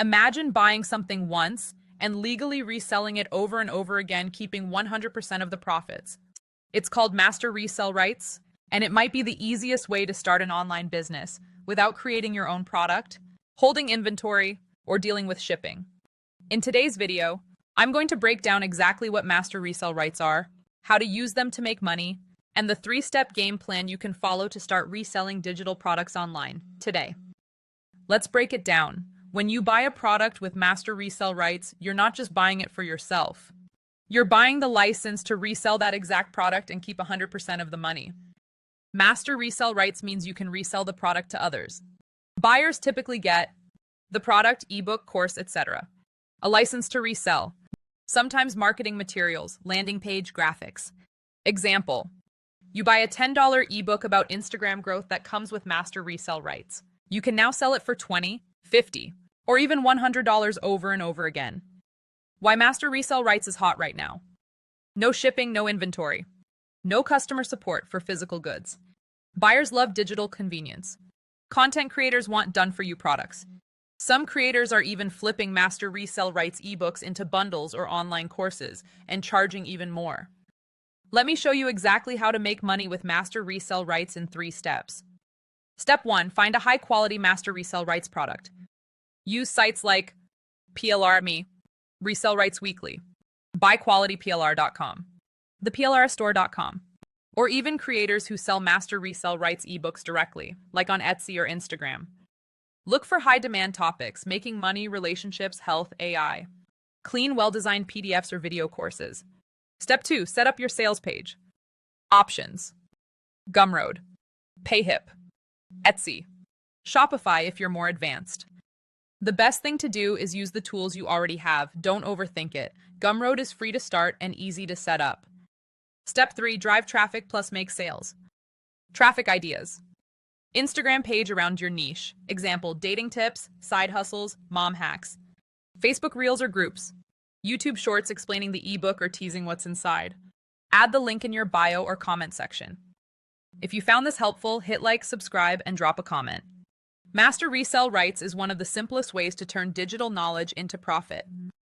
Imagine buying something once and legally reselling it over and over again, keeping 100% of the profits. It's called Master Resell Rights, and it might be the easiest way to start an online business without creating your own product, holding inventory, or dealing with shipping. In today's video, I'm going to break down exactly what Master Resell Rights are, how to use them to make money, and the 3-step game plan you can follow to start reselling digital products online today. Let's break it down. When you buy a product with Master Resell Rights, you're not just buying it for yourself. You're buying the license to resell that exact product and keep 100% of the money. Master Resell Rights means you can resell the product to others. Buyers typically get the product, ebook, course, etc. A license to resell. Sometimes marketing materials, landing page graphics. Example, you buy a $10 ebook about Instagram growth that comes with Master Resell Rights. You can now sell it for $20, $50, or even $100 over and over again. Why Master Resell Rights is hot right now. No shipping, no inventory. No customer support for physical goods. Buyers love digital convenience. Content creators want done-for-you products. Some creators are even flipping Master Resell Rights ebooks into bundles or online courses and charging even more. Let me show you exactly how to make money with Master Resell Rights in 3 steps. Step 1. Find a high-quality Master Resell Rights product. Use sites like PLR.me, Resell Rights Weekly, buyqualityplr.com, theplrstore.com, or even creators who sell Master Resell Rights ebooks directly, like on Etsy or Instagram. Look for high-demand topics, making money, relationships, health, AI. Clean, well-designed PDFs or video courses. Step 2. Set up your sales page. Options. Gumroad, Payhip, Etsy, Shopify if you're more advanced. The best thing to do is use the tools you already have. Don't overthink it. Gumroad is free to start and easy to set up. Step 3. Drive traffic plus make sales. Traffic ideas. Instagram page around your niche. Example, dating tips, side hustles, mom hacks. Facebook Reels or groups. YouTube Shorts explaining the ebook or teasing what's inside. Add the link in your bio or comment section. If you found this helpful, hit like, subscribe, and drop a comment. Master Resell Rights is one of the simplest ways to turn digital knowledge into profit.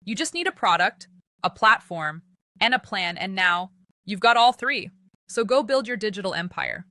You just need a product, a platform, and a plan, and now you've got all 3. So go build your digital empire.